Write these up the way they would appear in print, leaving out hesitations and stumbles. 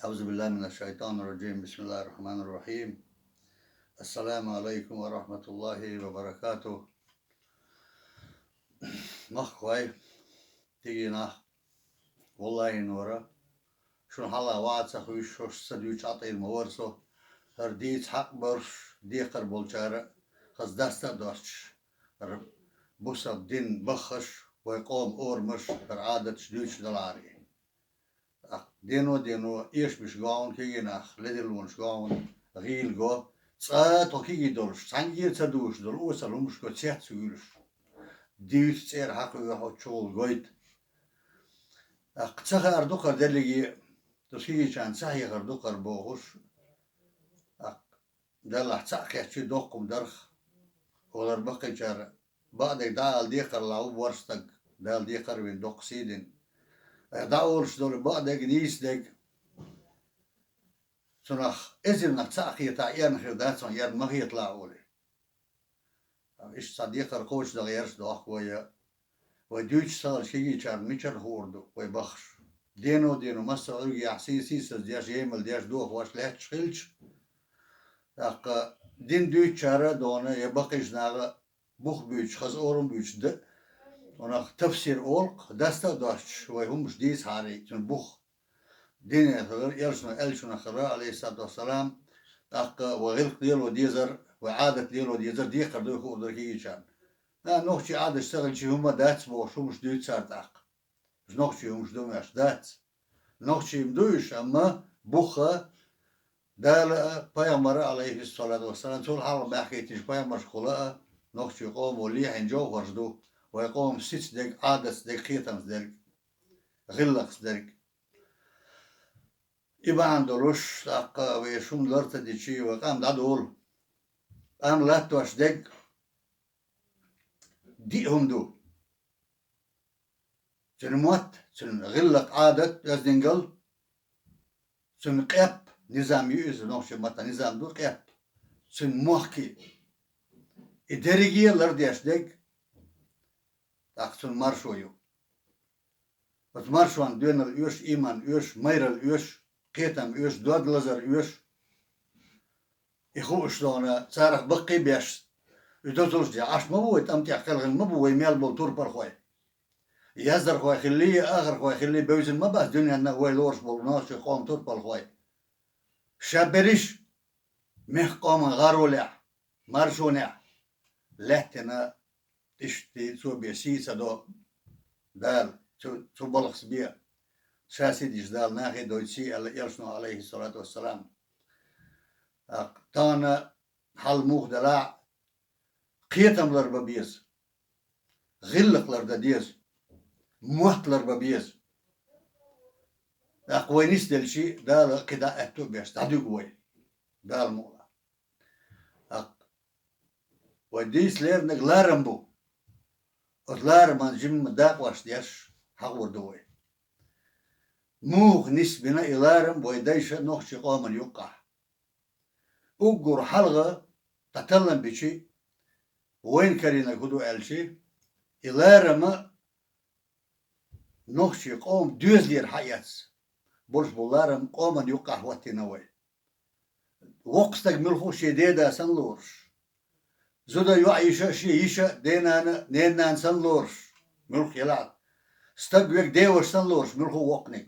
أعوذ بالله من الشيطان الرجيم بسم الله الرحمن الرحيم السلام عليكم ورحمة الله وبركاته مخوي تيجي نخ والله نورا شون حلا وعد سخويش شوش سدوش عطي المورسو هرديت حق برش ديقر بولشارة خز دستا دوش بوسا دين بخش ويقوم أورمش عادة شدوش دلاري دينو إيش مش قاون كي نخ لدلونش قاون غيل قو صات وكي دولش سانجير تدوش دول أوسا لومش قو تسيح تسويلش ديوش تسير حقو يحو تشول قويت قتسخ أردوكر دلقي تسكي كان سحي أردوكر بوغش دل حتساق يحشي دوقم درخ ولر بقي جار بعدك دال ديقر لعوب ورستك دال ديقر وين دوق سيدن داورش دول بعدك نيسدك سنخ إزل نحتساق يتعيان خردات سن ير مغي يطلعولي إيش صديق القوش دغيرش دوخ ويا ودوش صار شيء جار ميشر هوردو ويبخش دينو مسا أرجع عسيسي سدياش يمل دياش دوخ واش لهت شخلش أق دين دوش شارع دونا يبقيش ناغا بوخ بيش خز أورم بيش د ونخ تفسير أولق دستا دوش ويهم مش ديس هاري تن بوخ دين يثغر يلشنا خرا عليه الصلاة والسلام أق وغلق ديلو ديزر وعادة ديلو ديزر دي قردو يخور دركي يشان نوخشي عادة اشتغل شي هما دات بوشو مش دوت سارت أق مش نوخشي مش دوماش دات نوخشي مدوش أما بوخة دال بيامر عليه الصلاة والسلام تقول حرم بحكيتش بيامر خلاء نوخشي يقوم وليح جو ورجدو ويقوم ست دق عادة دق خيتم دق غلق دق يبقى عندلوش أق ويشوم لرت دي شي وقام دادول قام لا توش دق ديهم دو سن موت سن غلق عادة يزدنقل سن قيب نظام يؤذ نوش متى نظام دو قيب سن موحكي إداريجية لرديش دق أقصن مارشويو بس مارشوان دون اليوش إيمان يوش مير اليوش قيتم يوش دود لزر يوش يخوش دونا صارخ بقي بيش يدوتوش دي عاش مبوي تمتع خلغن مبوي ميال بولتور برخوي يزر خوي خليه آخر خوي خليه بيوزن ما بس دنيا نهوي لورش بولناش يقوم تور بالخوي شابريش مخ قوم غارولع مارشونع لحتنا تشتي سو بيسيسا دو دال سو بلغس بيا شاسي ديش دال ناخي دوتشي يلشنو عليه الصلاة والسلام تانا حل موخ دلاع قيتم لربابيز غلق لرداديز موحت لربابيز أقوينيس دلشي دال كدا أتو بيش تادو قوي دال مولا وديس لير نغلارم بو أطلار من جم داق واش ديش حقور دوي موخ نسبنا إلارم ويدايش نوخشي قومن يوقع أقر حلقة تتلم بشي وين كرينا كدو ألشي إلارم نوخشي قوم دوزلير حياة بولش بولارم قومن يوقع واتنوي وقتك ملخو شديدة سنلورش زودا يعيش شي يشا دينا نينا سنلورش ملخ يلعب استقويك ديوش سنلورش ملخو وقنك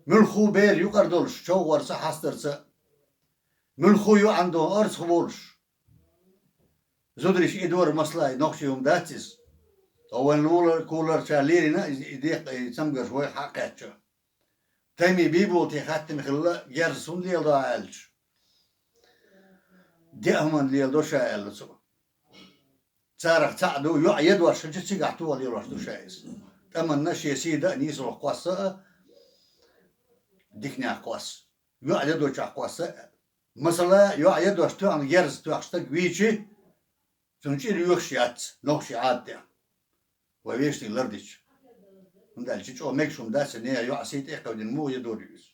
ملخو بير يقردولش شو ورسا حسترسا ملخو يو عنده أرز خبولش زودريش إدور مصلاي نوخشي يوم داتس أول لولر كولر شاليرنا يديق يسمقر شوي حقاتشو تيمي بيبو تيخاتم خلا جرسون ليل داعلش ديهمن ليل دو شايل سو صارخ تعدو يعيد ورش جتسي قعتو ليل ورش دو شايس تمنى شي سيدا نيسو قواسا ديكني قواس يعيد وش قواسا مثلا يعيد ورش تو عن جرس تو عشتك ويشي تنشير يوخشيات نوخشيات ده ويشتي لردش من ده الشيء أو ميكشوم ده سنية يعصيت إيه قودين مو يدوريوس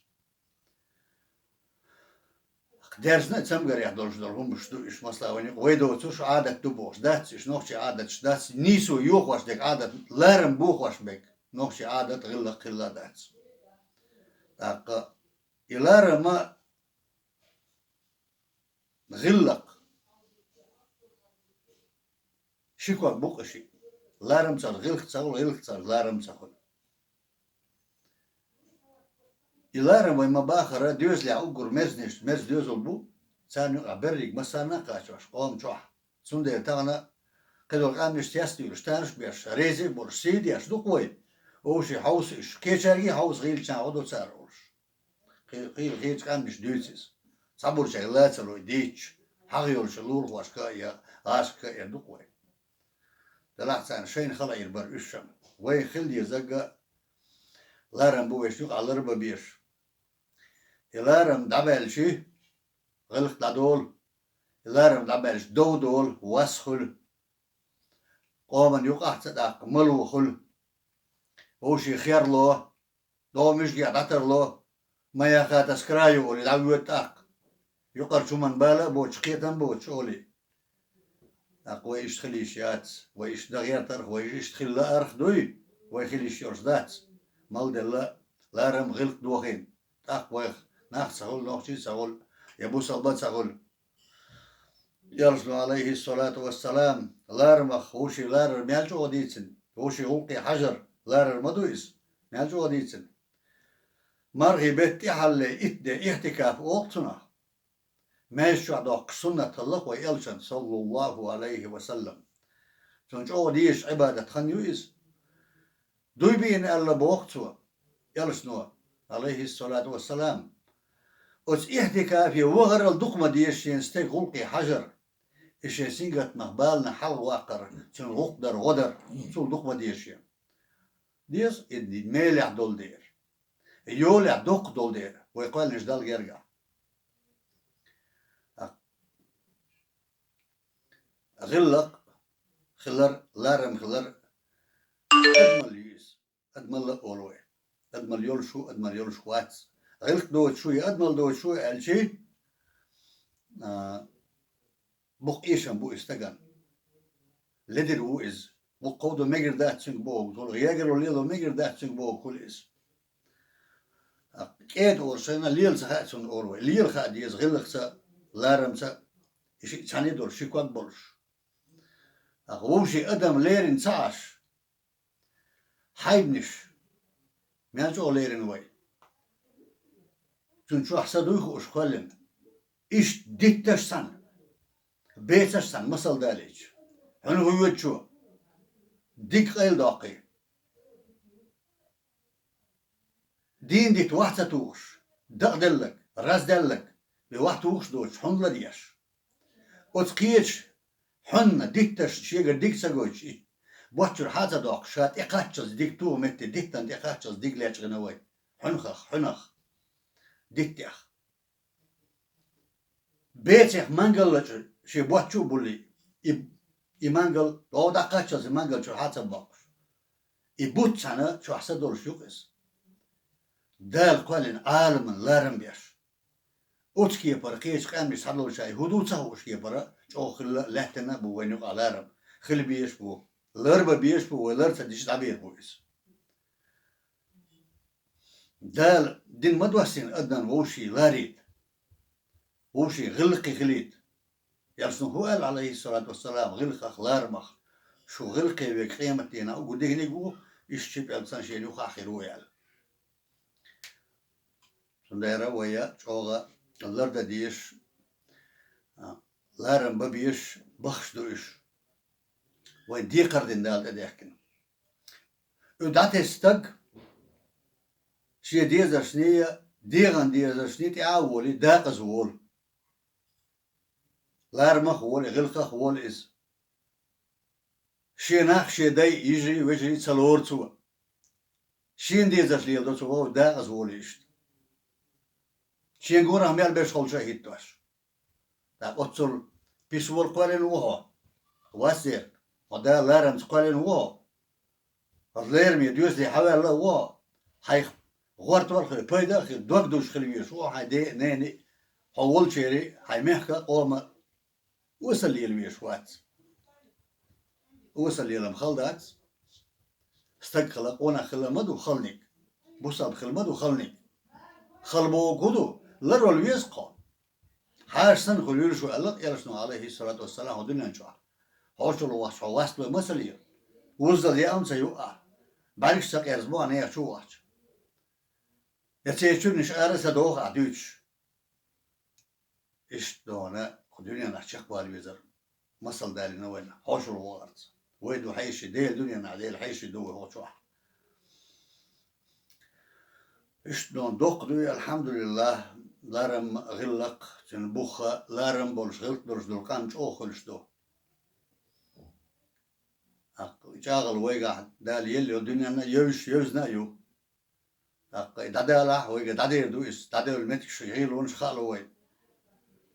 درسنا تسمعر يحضرش دلهم بشتو إيش مثلا ويدو توش عادة تبوش داتس إيش نوخشي عادة داتس نيسو يوخوش ديك عادة لارم بوخوش بك نوخشي عادة غلا قلا داتس يلار ما غلق شكوك بقشي لارم تصل غلق تصل لارم تصل يلارم وما باخر ديوز لي أوجر مزنش مز ديوز البو سانو عبرك مسانا كاشوش قوم شوح سندي تانا كدو قامش تيستي وشتانش بيش ريزي برسيدي أش دقوي وشي حوس إش كيشاري حوس غيل شان عدو تسارش غيل قامش ديوزيس صبر شغلات لو ديتش حغيول شلول واشكا يا عاشكا يا دقوي دلعت سان شين خلا يربر إشم وي خل يزقا لارم بو يشوق على ربا بيش يلارم دبل شي غلق دادول يلارم دبلش دول واسخل قومن يقع تداق ملو خل وشي خير له دو مش قاعدتر له ما يخات اسكرايو ولي دعوت اق يقر شو من بالا بوش قيتن بوش اولي اقوى يشتخلي شيات ويش دغير ترخ ويشتخل لا ارخ دوي ويخلي شيرش دات مال دلا لارم غلق دوخين اقوى ناخ سهول نوخشي سهول يبو صلبات سهول يرسل عليه الصلاة والسلام لارمخ وشي لار ميالجو وديتسن وشي غلقي حجر لار مدويس ميالجو وديتسن مرغي بيتي حل إتدي احتكاف وقتنا ماشو عدوك سنة الله ويلشن صلى الله عليه وسلم سنجو ديش عبادة خنيويس دوي بين ألا بوقتوا يلشنو عليه الصلاة والسلام وش احتكافي وغر الدقمة ديش ينستيق غلقي حجر إيش سينجت مقبالنا حل واقر شن غقدر غدر شو دقمة ديش ديس إدي ميلع دول دير يولع دق دول دير ويقال نجدال يرجع غلق خلر لارم خلر أدمل يس أدمل أولوي أدمل يول شو واتس غلق دوت شوي أدمل دوت شوي الشي بق إيشان بو استجان لدر هو إز وقودو ميجر دات سنج بو تقول غياجر وليلو ميجر دات سنج بو كل إز كيد أورسنا ليل سخاء سن أوروي ليل خا ديز غلق سا لارم سا إيش تاني دور شي كواد بولش أقومشي أدم ليرن ساش حيبنش ميانجو ليرن وي تنشو حسدوي خوش خلن إيش ديتش سن بيتش سن مسل داليج هنو هو شو ديك قيل داقي دين ديت واحدة توش دق دلك راس دلك بواحد توش دوش حن لديش وتقيتش حن ديتش شيغر ديك سجوش بوتشر حاجة داق شات إقاتشز ديك تو مت ديتن إقاتشز ديك ليش غنوي حنخ ديتيخ بيتخ مانجل شي بوتشو بولي إيمانجل دو دقاتشز إيمانجل شو حاجة باقش إبوت سنة شو حسد دول شوكس دال قالن عالم لارم بيش أوتكي برقيش قام يسحلو شاي هدو تسهوش كي برا شو خل لهتنا بو وينو علارم خل بيش بو لربا بيش بو ولرتا ديش عبير بويس دال دين مدوسين أدنان ووشي لاريد ووشي غلقي خليد يرسنو هو قال عليه الصلاة والسلام غلق لارمخ شو غلقي بقيمتنا وقده نيقو يشتب ألسان شينيو خاخرو يال سنديرا ويا شوغا اللرد ديش لارم ببيش بخش دوش وين دي قردن دال تديحكن ودات استق شي ديزر شنية ديغن ديزر شنية تعاولي داقز وول لارمخ وول غلقخ وول إز شي ناخ شي داي يجري ويجري تسلور توا شين ديزر شليل دو توا داقز وول إشت شين قورا ميال بيش خول شهيد توش دا قتل بيسول قوالين وهو واسير ودا لارم قوالين وهو الليرمي ديوز لي حوال الله وهو حيخ غورت ورخي بيدا خي دوك دوش خليوش وهو حيدي نيني حول شيري حيمحكا قوما وصل لي الميش وات وصل لي المخلدات استقخلق وانا خلمد وخلنيك بوصل خلمد وخلنيك خلبو كدو لرول ويسقون حارسن خليل شو قالك يرسنو عليه الصلاة والسلام ودنيا شو هوش لو واش واست مسليه وزل يا أمس يوقع بعدك ساق يرزبو أنا شو واش يتيجون نش أرس دوغ عدوش إيش دونا خدوني أنا شيخ بالوزر مصل دالي نوينا هوش لو وارد ويدو حيش ديل دنيا نعديل حيش دو هو شو إيش دون دوقدو الحمد لله لارم غلق تنبوخة لارم بولش غلط برش دولقان شو خلش دو جاغل ويقع دال يلي الدنيا يوزنا يو دادالا ويقع دادير دويس دادير المتك شغيل ونش خالو وي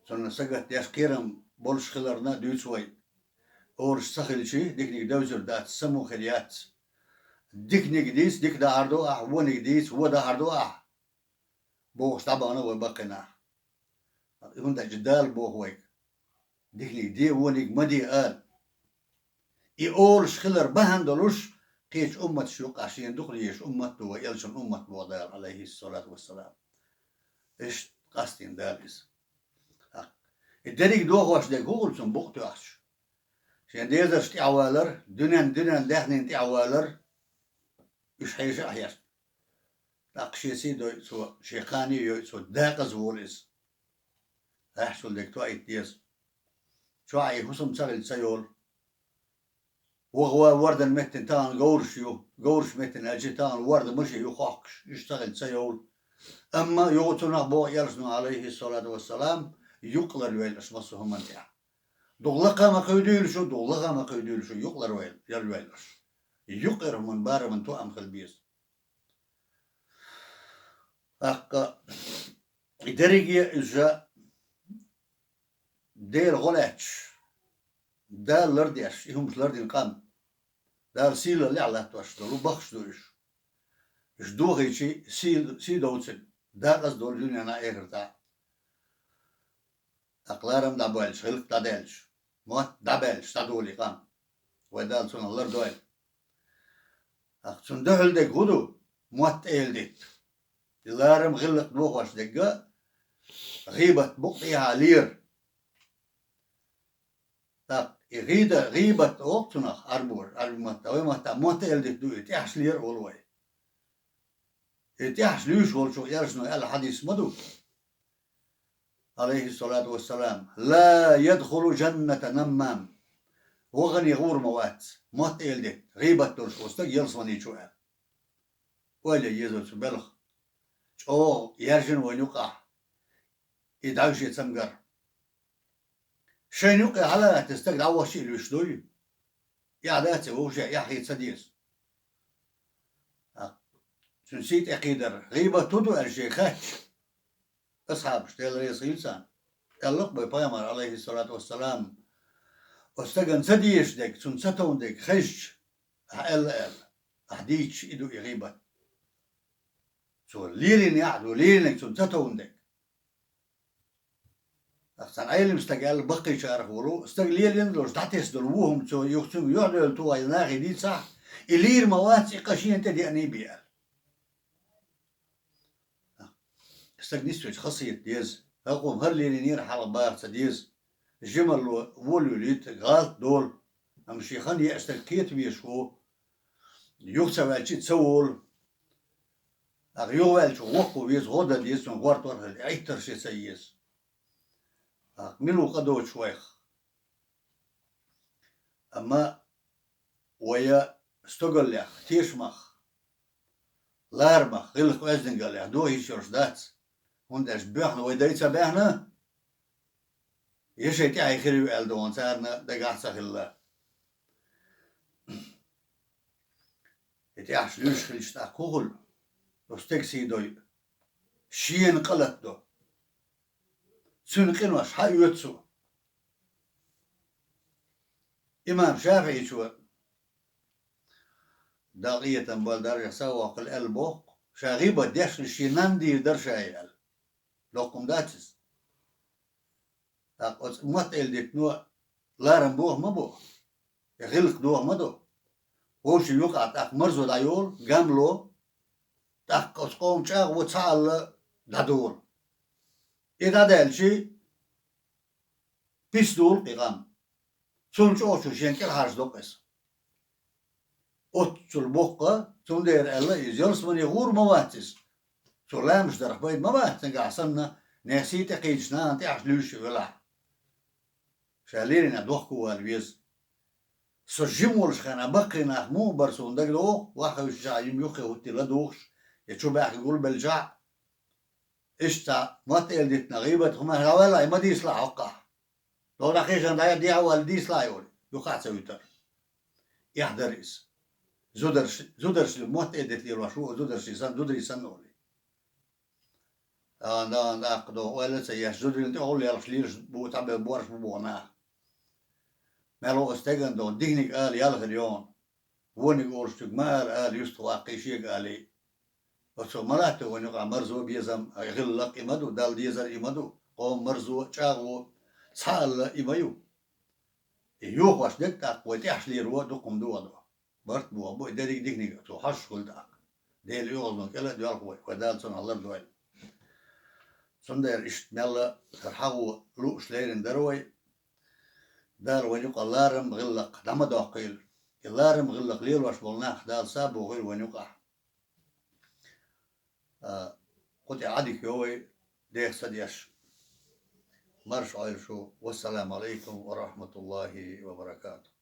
سنة سقط ياش كيرم بولش خلرنا دويس وي أورش سخل شي ديك دوزر دات سمو خليات ديك نقديس ديك دا عردو ونقديس ودا عردو بوش طبعا وبقنا يقول ده جدال بوه ويك ديك دي ونق مدي قال يقولش خلر بهندلوش قيش أمة شوق عشان دخليش أمة ويلشن أمة وضال عليه الصلاة والسلام إيش قاستين داليس الدريق دوغ واش ديك هو سن بوقتو عش عشان ديزر شتي عوالر دنيا دهنين تي عوالر إيش حيش أحياش تاقشي سيدو سو شيخاني يو سو داقز ووليس أحسن لك تو أيتيس شو عي حسم سغل سيول وهو ورد المتن تان قورش متن أجتان ورد مشي يخاقش يشتغل سيول أما يغتنا بو يرسنو عليه الصلاة والسلام يقلر ويل اسمسهم انتع دغلقا ما قيديلشو يقلر ويل يلويلش يقر من بار من تو أم خلبيس أقا درجة إجا دير غلاتش دار لرديش يهم لردين قام دار سيل اللي على توش دلو بخش دوش إيش دوغي شيء سي دوتسن دار قصد دول دنيا أنا إيه تا أقلارم دابلش خلق تادلش موت دابلش تدولي قام ودال سون الله دوال أقصن دهل دك هدو موت إيل ديت لارم غلق دوغش دقة غيبة بقيها لير tak غيبة وقتنا أربمت وما موت إلدك دو إتيحش لير أولوي إتيحش ليش ولشو يرسنو يلا حديث مدو عليه الصلاة والسلام لا يدخل جنة نمام وغني غور موات موت إلدك غيبة ترش وستك يلصمني شوال ولا يزول سبلخ أو يرجن ونقع يدعوش يتسمقر شين يقع على تستقد أول شيء اللي يشتوي يا ذاتي هو شيء يحيي تسديس نسيت أقيدر غيبة تدو الشيخات أصحاب شتيل رئيس إنسان يلق بيامر عليه الصلاة والسلام واستقن سديش ديك سنستون ديك خش أحديش إدو غيبة سو ليلين يعدو ليلين سنستون ديك أحسن أيلم استقال بقي شارخ ولو استقليل يندلوش تحتس دلوهم سو يختم يعدل تو يناغي دي صح إلير مواتي قشين تدي أني بيال استقنيستوش خاصية ديز أقوم هرلي نير حال بار تديز جمل ولو ليت غالط دول أم شيخان يأستقيت بيشو يختم أجي تسول أغيو ألشو وقو بيز غودا ديز ونغوارت ورهل عيتر شي سيز ملو قدو شويخ أما ويا استقل ليخ تيشمخ لارمخ غلق وزن قال ليخ دو هيشورش دات وندرش بيحنا ويدايتsa بيحنا يشي تاعي خيري ألدوان سارنا دقاح سخلا يتاعش ليش خليش تا كوغل وستكسي دوي شين قلت دو سنقين واش حي يتسو إمام شافعي شو داقية بالدار يسوق الألبوق شاغيبة ديش الشينان دي درشايل لوكم داتس موت إلدك نوع لارن بوه ما بوه يغلق دوه ما دو وشي يقع تاك مرزو دايول قاملو تاك قوم شاغ وتسال دادور إذا دالشي بيس دول قيقام سونش أوشو شينكل هارش دوقس أوتشل بوقة سوندير ألا يزيلس من يغور مواتس سلامش درخ بيد موات نقع سنة ناسي تقيجنا أنت عشلوش ولا شاليرنا دوخكو والبيز سجمولش خانا بقينا مو برسون دق دوخ واخا وشجع يميوخي وتي لا دوخش يتشو باخ يقول بالجع إشتا ما تقلدت نغيبة هما ولا ما ديس لا عقا لو نخيشان دا دي أول ديس لا يقول يقع سويتر يحضرس زودرش ما تقلدت لي وشو زودرش سن زودري سنولي أنا أقدو ولا سياش زودري أنت أقول يا رشليش بو تابع بورش بونا مالو استجن دون دينك قال يلا اليوم وني أورشتك مال قال يستواقي شيء قالي بس ملاته ونقع مرزو بيزم غلق إمدو دال ديزر إمدو قوم مرزو شاغو سال إميو يوخ واش دكتاق وتيحش لي رو دقم دو برت بو أبو إداريك ديكنيك تو حش كل داق ديل يوغل كلا ديال قوي ودال سن الله دوال سندر إشتمل ترحو لوش ليرن دروي دار ونقع لارم غلق دم داقيل اللارم غلق ليل واش بولناخ دال سابو غير ونقع قلت عادك يوي ديك سديش مرش عيرشو والسلام عليكم ورحمة الله وبركاته.